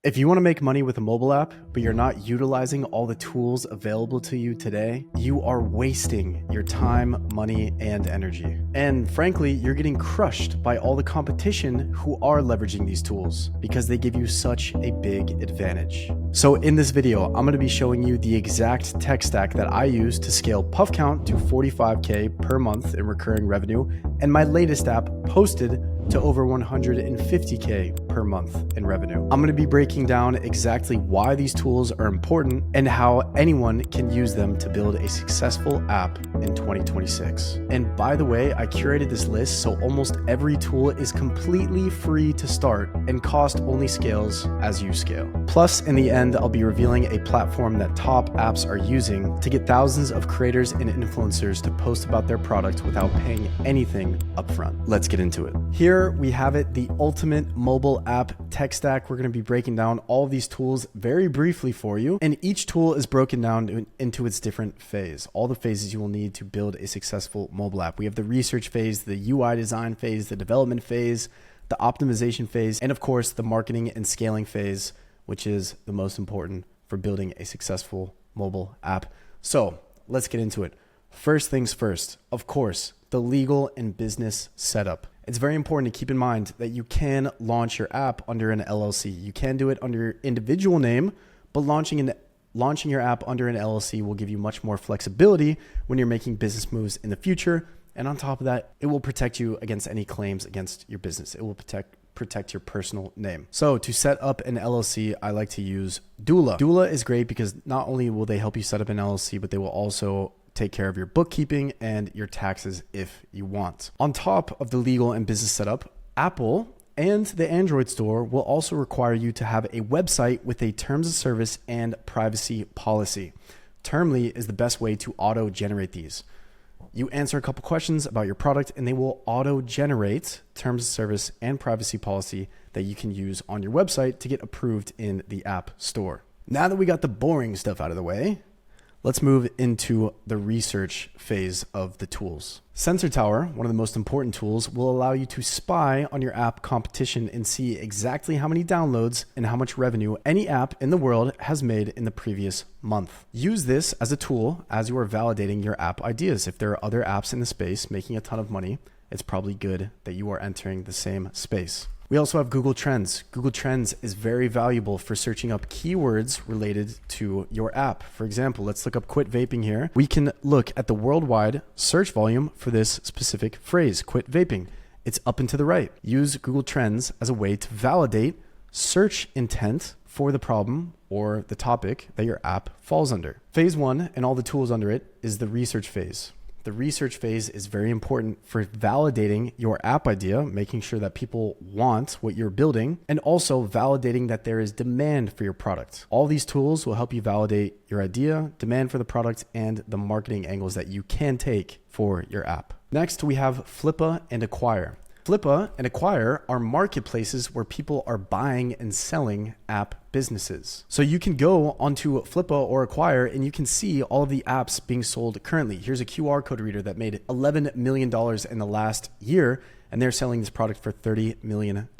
If you want to make money with a mobile app, but you're not utilizing all the tools available to you today, you are wasting your time, money, and energy. And frankly, you're getting crushed by all the competition who are leveraging these tools because they give you such a big advantage. So in this video, I'm going to be showing you the exact tech stack that I use to scale PuffCount to 45K per month in recurring revenue, and my latest app, Posted, to over 150K per month in revenue. I'm going to be breaking down exactly why these tools are important and how anyone can use them to build a successful app in 2026. And by the way, I curated this list so almost every tool is completely free to start and cost only scales as you scale. Plus, in the end, I'll be revealing a platform that top apps are using to get thousands of creators and influencers to post about their product without paying anything upfront. Let's get into it. Here we have it, the ultimate mobile app tech stack. We're going to be breaking down all of these tools very briefly for you, and each tool is broken down into its different phase, all the phases you will need to build a successful mobile app. We have the research phase, the UI design phase, the development phase, the optimization phase, and of course the marketing and scaling phase, which is the most important for building a successful mobile app. So let's get into it. First things first, of course, the legal and business setup. It's very important to keep in mind that you can launch your app under an LLC. You can do it under your individual name, but launching your app under an LLC will give you much more flexibility when you're making business moves in the future. And on top of that, it will protect you against any claims against your business. It will protect your personal name. So to set up an LLC, I like to use Doola. Doola is great because not only will they help you set up an LLC, but they will also take care of your bookkeeping and your taxes if you want. On top of the legal and business setup, Apple and the Android store will also require you to have a website with a terms of service and privacy policy. Termly is the best way to auto-generate these. You answer a couple questions about your product and they will auto-generate terms of service and privacy policy that you can use on your website to get approved in the App Store. Now that we got the boring stuff out of the way, let's move into the research phase of the tools. Sensor Tower, one of the most important tools, will allow you to spy on your app competition and see exactly how many downloads and how much revenue any app in the world has made in the previous month. Use this as a tool as you are validating your app ideas. If there are other apps in the space making a ton of money, it's probably good that you are entering the same space. We also have Google Trends. Google Trends is very valuable for searching up keywords related to your app. For example, let's look up quit vaping here. We can look at the worldwide search volume for this specific phrase, quit vaping. It's up and to the right. Use Google Trends as a way to validate search intent for the problem or the topic that your app falls under. Phase one and all the tools under it is the research phase. The research phase is very important for validating your app idea, making sure that people want what you're building, and also validating that there is demand for your product. All these tools will help you validate your idea, demand for the product, and the marketing angles that you can take for your app. Next, we have Flippa and Acquire. Flippa and Acquire are marketplaces where people are buying and selling app businesses. So you can go onto Flippa or Acquire and you can see all of the apps being sold currently. Here's a QR code reader that made $11 million in the last year, and they're selling this product for $30 million.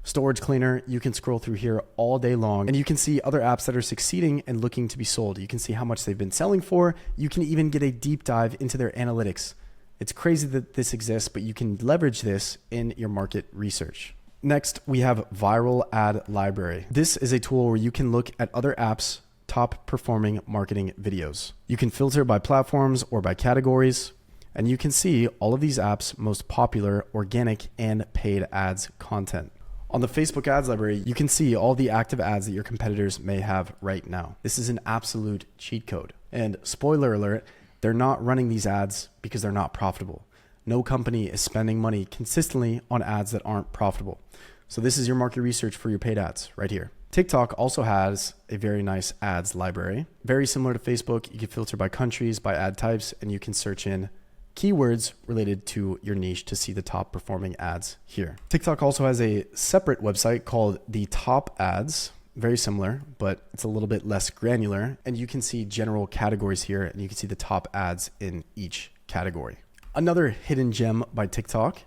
Storage cleaner, you can scroll through here all day long and you can see other apps that are succeeding and looking to be sold. You can see how much they've been selling for. You can even get a deep dive into their analytics. It's crazy that this exists, but you can leverage this in your market research. Next, we have Viral Ad Library. This is a tool where you can look at other apps' top performing marketing videos. You can filter by platforms or by categories, and you can see all of these apps' most popular organic and paid ads content. On the Facebook Ads Library, you can see all the active ads that your competitors may have right now. This is an absolute cheat code. And spoiler alert, they're not running these ads because they're not profitable. No company is spending money consistently on ads that aren't profitable. So this is your market research for your paid ads right here. TikTok also has a very nice ads library. Very similar to Facebook, you can filter by countries, by ad types, and you can search in keywords related to your niche to see the top performing ads here. TikTok also has a separate website called the Top Ads. Very similar, but it's a little bit less granular. And you can see general categories here and you can see the top ads in each category. Another hidden gem by TikTok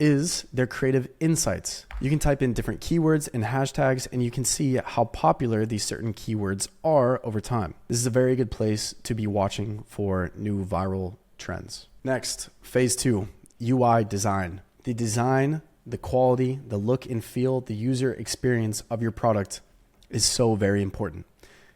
is their creative insights. You can type in different keywords and hashtags, and you can see how popular these certain keywords are over time. This is a very good place to be watching for new viral trends. Next, phase 2, UI design. The design, the quality, the look and feel, the user experience of your product is so very important.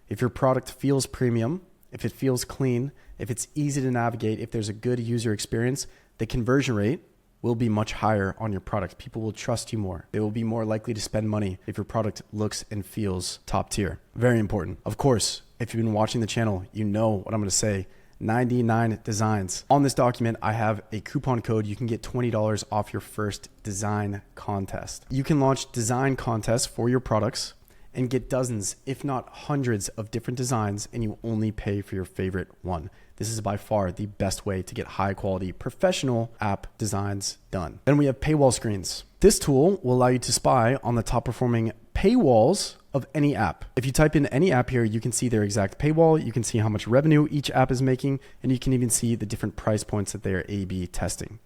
If your product feels premium, if it feels clean, if it's easy to navigate, if there's a good user experience, the conversion rate will be much higher on your product. People will trust you more. They will be more likely to spend money if your product looks and feels top tier. Very important. Of course, if you've been watching the channel, you know what I'm going to say. 99 designs. On this document, I have a coupon code. You can get $20 off your first design contest. You can launch design contests for your products and get dozens, if not hundreds of different designs, and you only pay for your favorite one. This is by far the best way to get high quality professional app designs done. Then we have paywall screens. This tool will allow you to spy on the top performing paywalls of any app. If you type in any app here, you can see their exact paywall. You can see how much revenue each app is making, and you can even see the different price points that they are A/B testing.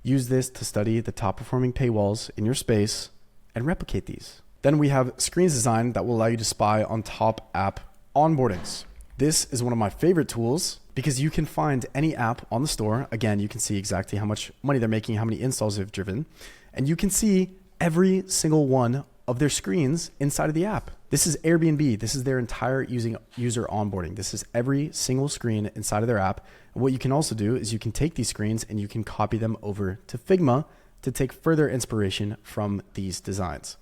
Use this to study the top performing paywalls in your space and replicate these. Then we have screens design that will allow you to spy on top app onboardings. This is one of my favorite tools because you can find any app on the store. Again, you can see exactly how much money they're making, how many installs they've driven, and you can see every single one of their screens inside of the app. This is Airbnb. This is their entire user onboarding. This is every single screen inside of their app. And what you can also do is you can take these screens and you can copy them over to Figma to take further inspiration from these designs.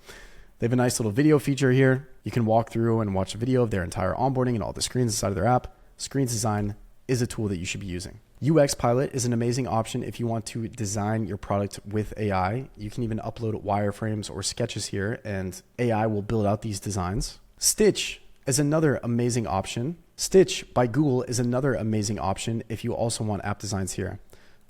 They have a nice little video feature here. You can walk through and watch a video of their entire onboarding and all the screens inside of their app. Screens design is a tool that you should be using. UX Pilot is an amazing option if you want to design your product with AI. You can even upload wireframes or sketches here and AI will build out these designs. Stitch is another amazing option. Stitch by Google is another amazing option if you also want app designs here.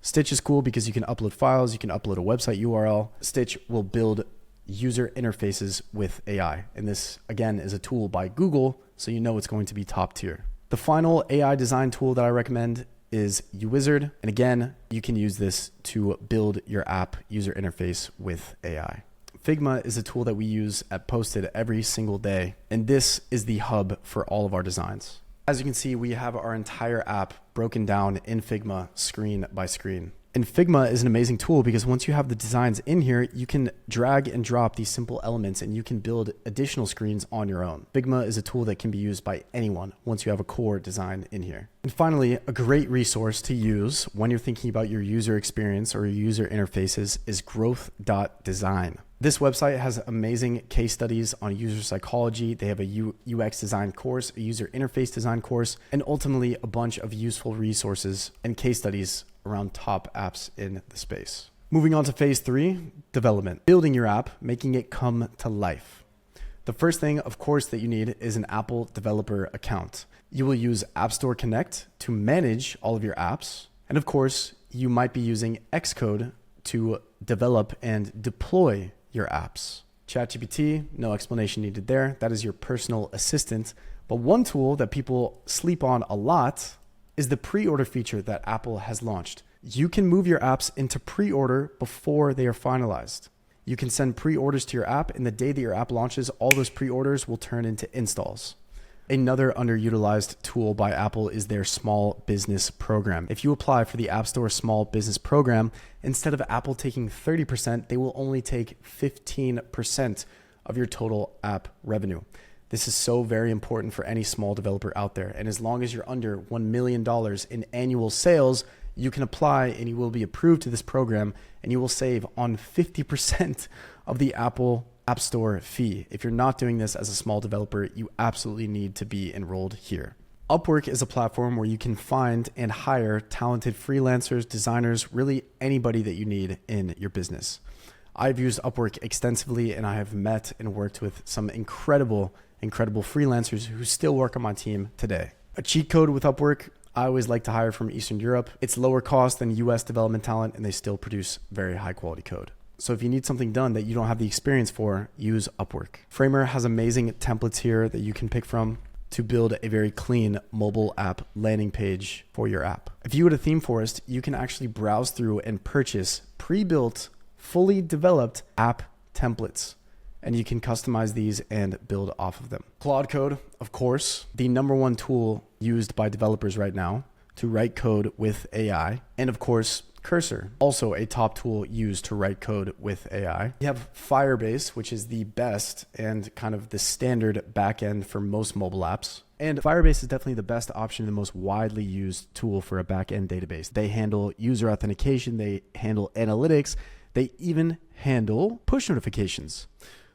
Stitch is cool because you can upload files, you can upload a website URL. Stitch will build user interfaces with AI. And this, again, is a tool by Google, so you know it's going to be top tier. The final AI design tool that I recommend is UWizard. And again, you can use this to build your app user interface with AI. Figma is a tool that we use at Posted every single day. And this is the hub for all of our designs. As you can see, we have our entire app broken down in Figma screen by screen. And Figma is an amazing tool because once you have the designs in here, you can drag and drop these simple elements and you can build additional screens on your own. Figma is a tool that can be used by anyone once you have a core design in here. And finally, a great resource to use when you're thinking about your user experience or your user interfaces is growth.design. This website has amazing case studies on user psychology. They have a UX design course, a user interface design course, and ultimately a bunch of useful resources and case studies around top apps in the space. Moving on to phase 3, development. Building your app, making it come to life. The first thing, of course, that you need is an Apple developer account. You will use App Store Connect to manage all of your apps. And of course, you might be using Xcode to develop and deploy your apps. ChatGPT, no explanation needed there. That is your personal assistant. But one tool that people sleep on a lot is the pre-order feature that Apple has launched. You can move your apps into pre-order before they are finalized. You can send pre-orders to your app, and the day that your app launches, all those pre-orders will turn into installs. Another underutilized tool by Apple is their small business program. If you apply for the App Store small business program, instead of Apple taking 30%, they will only take 15% of your total app revenue. This is so very important for any small developer out there. And as long as you're under $1 million in annual sales, you can apply and you will be approved to this program and you will save on 50% of the Apple App Store fee. If you're not doing this as a small developer, you absolutely need to be enrolled here. Upwork is a platform where you can find and hire talented freelancers, designers, really anybody that you need in your business. I've used Upwork extensively and I have met and worked with some incredible freelancers who still work on my team today. A cheat code with Upwork, I always like to hire from Eastern Europe. It's lower cost than US development talent and they still produce very high quality code. So if you need something done that you don't have the experience for, use Upwork. Framer has amazing templates here that you can pick from to build a very clean mobile app landing page for your app. If you go to ThemeForest, you can actually browse through and purchase pre-built fully developed app templates, and you can customize these and build off of them. Claude Code, of course, the number one tool used by developers right now to write code with AI. And of course, Cursor, also a top tool used to write code with AI. You have Firebase, which is the best and kind of the standard backend for most mobile apps. And Firebase is definitely the best option, the most widely used tool for a backend database. They handle user authentication, they handle analytics, they even handle push notifications.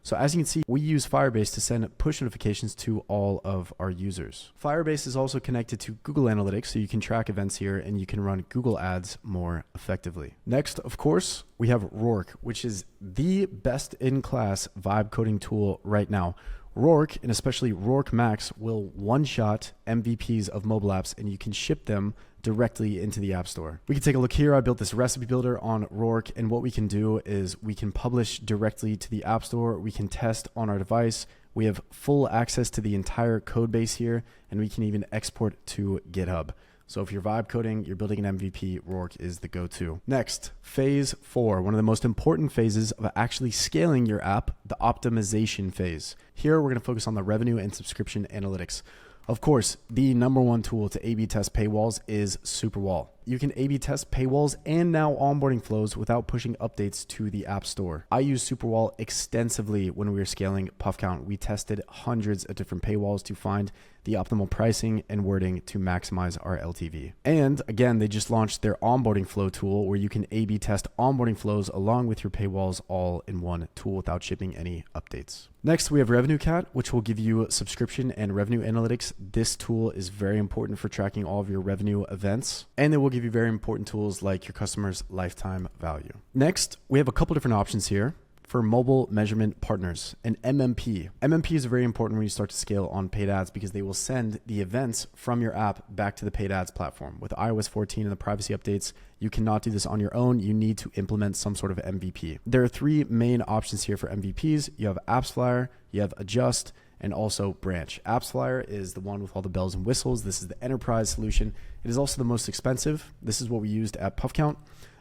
So as you can see, we use Firebase to send push notifications to all of our users. Firebase is also connected to Google Analytics, so you can track events here and you can run Google ads more effectively. Next, of course, we have Roark, which is the best in class vibe coding tool right now. Roark, and especially Roark Max, will one-shot MVPs of mobile apps, and you can ship them directly into the App Store. We can take a look here. I built this recipe builder on Roark, and what we can do is we can publish directly to the App Store. We can test on our device. We have full access to the entire code base here, and we can even export to GitHub. So if you're vibe coding, you're building an MVP, Roark is the go-to. Next, phase 4, one of the most important phases of actually scaling your app, the optimization phase. Here, we're going to focus on the revenue and subscription analytics. Of course, the number one tool to A/B test paywalls is Superwall. You can A/B test paywalls and now onboarding flows without pushing updates to the App Store. I use Superwall extensively when we were scaling PuffCount. We tested hundreds of different paywalls to find the optimal pricing and wording to maximize our LTV. And again, they just launched their onboarding flow tool where you can A/B test onboarding flows along with your paywalls all in one tool without shipping any updates. Next, we have RevenueCat, which will give you subscription and revenue analytics. This tool is very important for tracking all of your revenue events, and it will give you very important tools like your customer's lifetime value. Next, we have a couple different options here for mobile measurement partners, an MMP. MMP is very important when you start to scale on paid ads because they will send the events from your app back to the paid ads platform. With iOS 14 and the privacy updates, you cannot do this on your own. You need to implement some sort of MVP. There are three main options here for MVPs. You have AppsFlyer, you have Adjust, and also Branch. AppsFlyer is the one with all the bells and whistles. This is the enterprise solution. It is also the most expensive. This is what we used at PuffCount.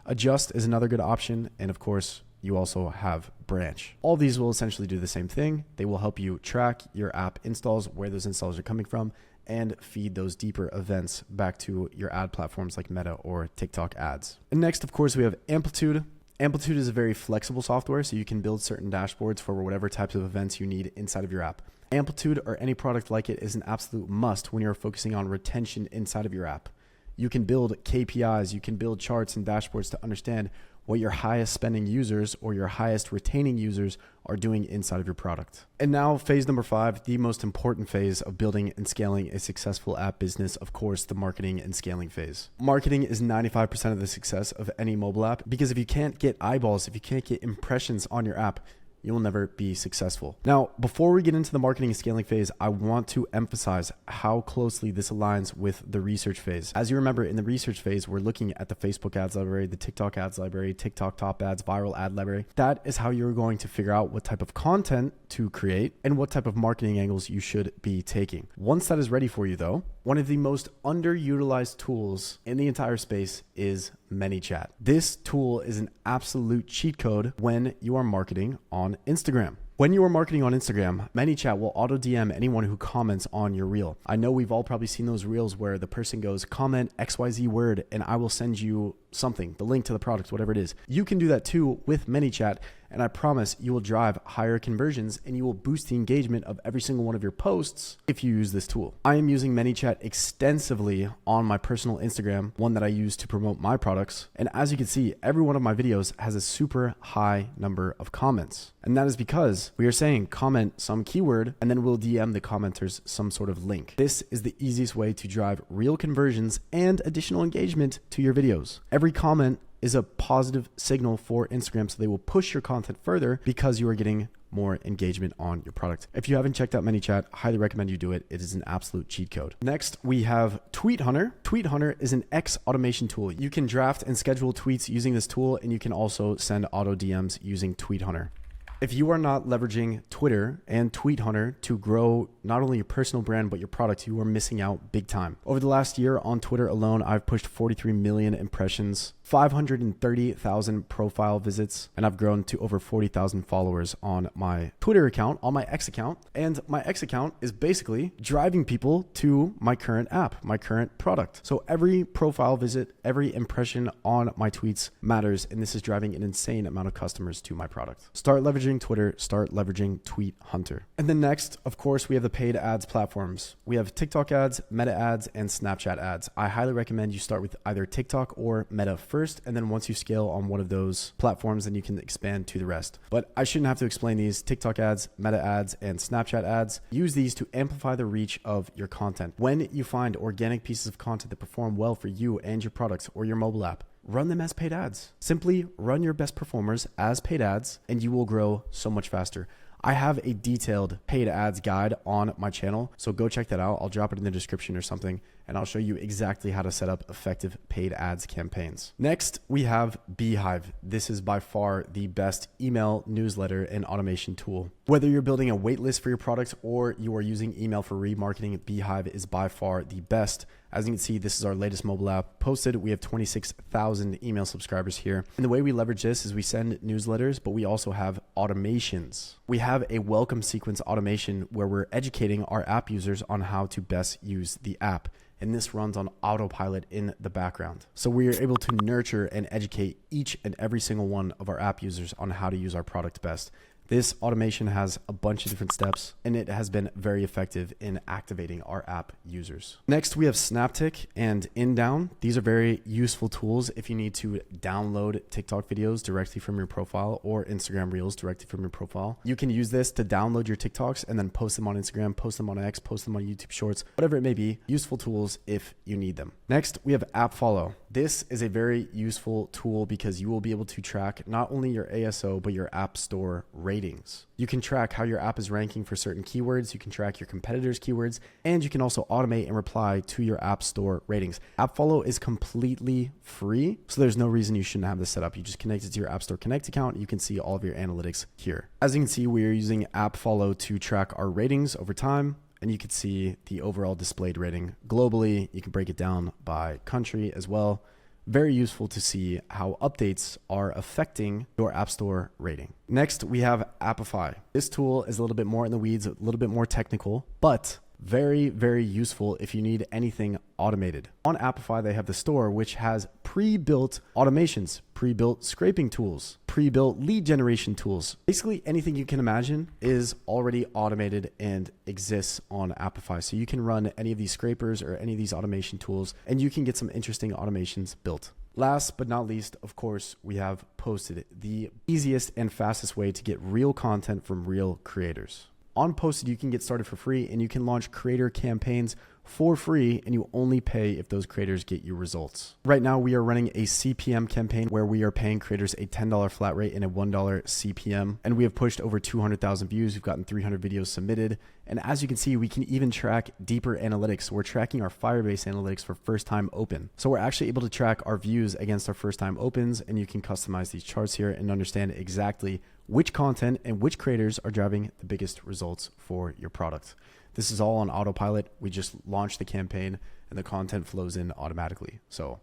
Adjust is another good option. And of course, you also have Branch. All these will essentially do the same thing. They will help you track your app installs, where those installs are coming from, and feed those deeper events back to your ad platforms like Meta or TikTok ads. And next, of course, we have Amplitude. Amplitude is a very flexible software, so you can build certain dashboards for whatever types of events you need inside of your app. Amplitude or any product like it is an absolute must when you're focusing on retention inside of your app. You can build KPIs, you can build charts and dashboards to understand what your highest spending users or your highest retaining users are doing inside of your product. And now phase number 5, the most important phase of building and scaling a successful app business, of course, the marketing and scaling phase. Marketing is 95% of the success of any mobile app because if you can't get eyeballs, if you can't get impressions on your app, you will never be successful. Now, before we get into the marketing and scaling phase, I want to emphasize how closely this aligns with the research phase. As you remember, in the research phase, we're looking at the Facebook ads library, the TikTok ads library, TikTok top ads, viral ad library. That is how you're going to figure out what type of content to create and what type of marketing angles you should be taking. Once that is ready for you though, one of the most underutilized tools in the entire space is ManyChat. This tool is an absolute cheat code when you are marketing on Instagram. When you are marketing on Instagram, ManyChat will auto DM anyone who comments on your reel. I know we've all probably seen those reels where the person goes, comment XYZ word, and I will send you something, the link to the product, whatever it is. You can do that too with ManyChat, and I promise you will drive higher conversions and you will boost the engagement of every single one of your posts if you use this tool. I am using ManyChat extensively on my personal Instagram, one that I use to promote my products. And as you can see, every one of my videos has a super high number of comments. And that is because we are saying comment some keyword and then we'll DM the commenters some sort of link. This is the easiest way to drive real conversions and additional engagement to your videos. Every comment is a positive signal for Instagram, so they will push your content further because you are getting more engagement on your product. If you haven't checked out ManyChat, highly recommend you do it. It is an absolute cheat code. Next, we have Tweet Hunter. Tweet Hunter is an X automation tool. You can draft and schedule tweets using this tool, and you can also send auto DMs using Tweet Hunter. If you are not leveraging Twitter and Tweet Hunter to grow not only your personal brand, but your product, you are missing out big time. Over the last year on Twitter alone, I've pushed 43 million impressions 530,000 profile visits, and I've grown to over 40,000 followers on my Twitter account, on my X account. And my X account is basically driving people to my current app, my current product. So every profile visit, every impression on my tweets matters, and this is driving an insane amount of customers to my product. Start leveraging Twitter, start leveraging Tweet Hunter. And then next, of course, we have the paid ads platforms. We have TikTok ads, Meta ads, and Snapchat ads. I highly recommend you start with either TikTok or Meta first, and then once you scale on one of those platforms, then you can expand to the rest. But I shouldn't have to explain these. TikTok ads, Meta ads, and Snapchat ads. Use these to amplify the reach of your content. When you find organic pieces of content that perform well for you and your products or your mobile app, run them as paid ads. Simply run your best performers as paid ads, and you will grow so much faster. I have a detailed paid ads guide on my channel, so go check that out. I'll drop it in the description or something, and I'll show you exactly how to set up effective paid ads campaigns. Next, we have Beehive. This is by far the best email, newsletter, and automation tool. Whether you're building a waitlist for your product or you are using email for remarketing, Beehive is by far the best. As you can see, this is our latest mobile app posted. We have 26,000 email subscribers here. And the way we leverage this is we send newsletters, but we also have automations. We have a welcome sequence automation where we're educating our app users on how to best use the app. And this runs on autopilot in the background. So we are able to nurture and educate each and every single one of our app users on how to use our product best. This automation has a bunch of different steps, and it has been very effective in activating our app users. Next, we have Snaptic and InDown. These are very useful tools if you need to download TikTok videos directly from your profile or Instagram Reels directly from your profile. You can use this to download your TikToks and then post them on Instagram, post them on X, post them on YouTube Shorts, whatever it may be. Useful tools if you need them. Next, we have AppFollow. This is a very useful tool because you will be able to track not only your ASO, but your App Store ratings. You can track how your app is ranking for certain keywords. You can track your competitors' keywords, and you can also automate and reply to your App Store ratings. AppFollow is completely free, so there's no reason you shouldn't have this set up. You just connect it to your App Store Connect account. You can see all of your analytics here. As you can see, we are using AppFollow to track our ratings over time. And you can see the overall displayed rating globally. You can break it down by country as well. Very useful to see how updates are affecting your App Store rating. Next, we have Appify. This tool is a little bit more in the weeds, a little bit more technical, but very, very useful if you need anything automated. On Appify, they have the store, which has pre-built automations, pre-built scraping tools, pre-built lead generation tools. Basically, anything you can imagine is already automated and exists on Appify. So you can run any of these scrapers or any of these automation tools, and you can get some interesting automations built. Last but not least, of course, we have Posted, the easiest and fastest way to get real content from real creators. On Posted, you can get started for free, and you can launch creator campaigns for free, and you only pay if those creators get you results. Right now, we are running a CPM campaign where we are paying creators a $10 flat rate and a $1 CPM, and we have pushed over 200,000 views. We've gotten 300 videos submitted, and as you can see, we can even track deeper analytics. We're tracking our Firebase analytics for first time open. So we're actually able to track our views against our first time opens, and you can customize these charts here and understand exactly which content and which creators are driving the biggest results for your product. This is all on autopilot. We just launched the campaign and the content flows in automatically. So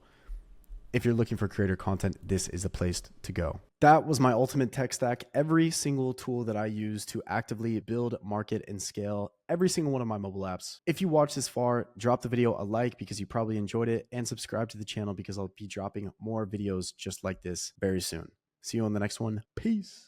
if you're looking for creator content, this is the place to go. That was my ultimate tech stack. Every single tool that I use to actively build, market, and scale every single one of my mobile apps. If you watched this far, drop the video a like because you probably enjoyed it, and subscribe to the channel because I'll be dropping more videos just like this very soon. See you on the next one. Peace.